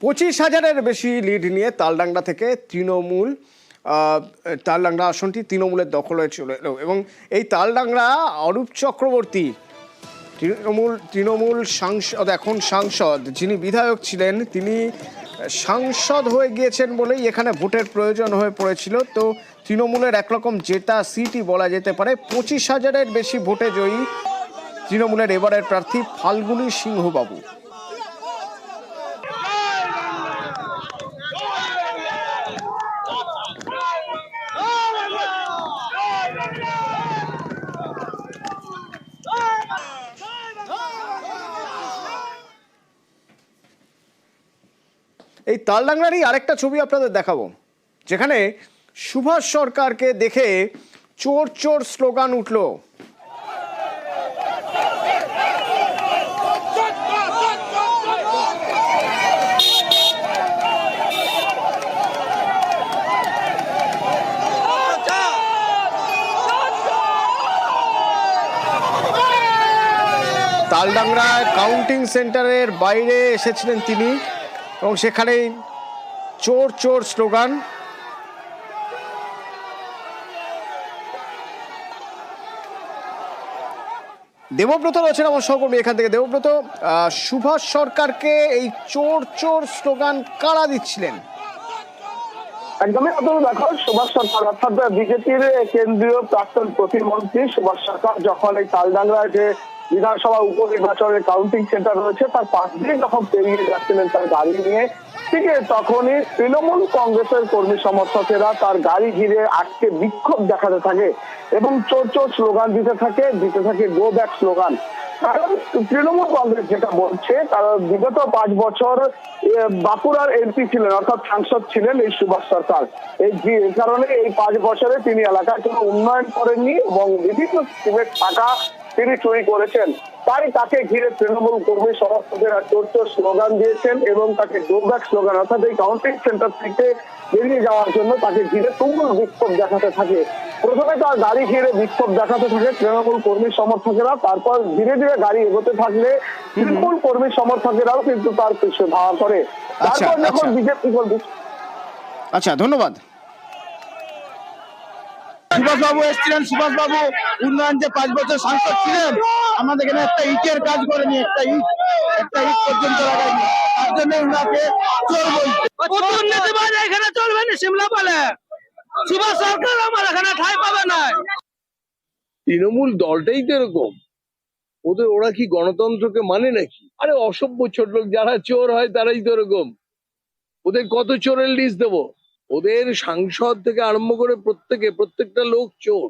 25,000-এর বেশি লিড নিয়ে তালডাংরা থেকে তৃণমূল তালডাংরা আসনটি তৃণমূলের দখল হয়েছিল এবং এই তালডাংরা অরূপ চক্রবর্তী তৃণমূল সাংসদ, এখন সাংসদ, যিনি বিধায়ক ছিলেন তিনি সাংসদ হয়ে গিয়েছেন বলেই এখানে ভোটের প্রয়োজন হয়ে পড়েছিল। তো তৃণমূলের একরকম জেতা সিটই বলা যেতে পারে। 25,000-এর বেশি ভোটে জয়ী তৃণমূলের এবারের প্রার্থী ফাল্গুনী সিংহবাবু। এই তালডাংরারই আরেকটা ছবি আপনাদের দেখাবো, যেখানে সুভাষ সরকারকে দেখে চোর চোর স্লোগান উঠল। তালডাংরা কাউন্টিং সেন্টারের বাইরে এসেছিলেন তিনি এবং সেখানে চোর চোর স্লোগান। দেবব্রত রয়েছেন আমার সহকর্মী এখান থেকে। দেবব্রত, সুভাষ সরকারকে এই চোর চোর স্লোগান কারা দিচ্ছিলেন? একদমই দেখো, সুভাষ সরকার অর্থাৎ বিজেপির কেন্দ্রীয় প্রাক্তন প্রতিমন্ত্রী সুভাষ সরকার যখন এই তালডাংরায় যে বিধানসভা উপনির্বাচনের কাউন্টিং সেন্টার রয়েছে তার পাশ দিয়ে যখন পেরিয়ে যাচ্ছিলেন তার গাড়ি নিয়ে, ঠিক তখনই তৃণমূল কংগ্রেসের কর্মী সমর্থকেরা তার গাড়ি ঘিরে আজকে বিক্ষোভ দেখাতে থাকে এবং চোর চোর স্লোগান দিতে থাকে গো ব্যাক স্লোগান। কারণ তৃণমূল কংগ্রেস যেটা বলছে, কারণ বিগত 5 বছর বাঁকুড়ার এমপি ছিলেন অর্থাৎ সাংসদ ছিলেন এই সুভাষ সরকার। এই কারণে এই 5 বছরে তিনি এলাকায় কোনো উন্নয়ন করেননি এবং বিভিন্ন স্কিমের টাকা তিনি চুরি করেছেন। তাই তাকে ঘিরে তৃণমূল কর্মী সমর্থকেরা চোর চোর স্লোগান দিয়েছেন এবং তাকে গো ব্যাক স্লোগান অর্থাৎ এই কাউন্টিং সেন্টার থেকে বেরিয়ে যাওয়ার জন্য তাকে ঘিরে তুমুল বিক্ষোভ দেখাতে থাকে। প্রথমে তার গাড়ি ঘিরে বিক্ষোভ দেখাতে থাকে তৃণমূল কর্মী সমর্থকেরা, তারপর ধীরে ধীরে গাড়ি এগোতে থাকলে তৃণমূল কর্মী সমর্থকেরাও কিন্তু তার পিছু ধাওয়া করে। তারপর যখন বিজেপি আচ্ছা, ধন্যবাদ। সুভাষবাবু এসেছিলেন, সুভাষবাবু উন্নয়ন যে 5 বছর সাংসদ ছিলেন, আমাদের এখানে একটা ইটের কাজ করেনি, একটা ইট পর্যন্ত লাগায়নি। তার জন্য উনাকে চোর বলছে। এখানে চলবে না, সিমলা বলে সুভাষ সরকার আমার এখানে ঠাঁই পাবে না। তৃণমূল দলটাই তো এরকম, ওরা কি গণতন্ত্রকে মানে নাকি? আরে অসভ্য ছোট লোক, যারা চোর হয় তারাই তো এরকম। ওদের কত চোরের লিস্ট দেবো? ওদের সাংসদ থেকে আরম্ভ করে প্রত্যেকটা লোক চোর।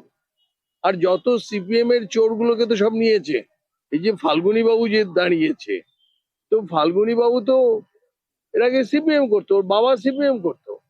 আর যত সিপিএম এর চোর গুলোকে তো সব নিয়েছে। এই যে ফাল্গুনী বাবু যে দাঁড়িয়েছে, তো ফাল্গুনী বাবু তো এর আগে সিপিএম করতো, ওর বাবা সিপিএম করতো।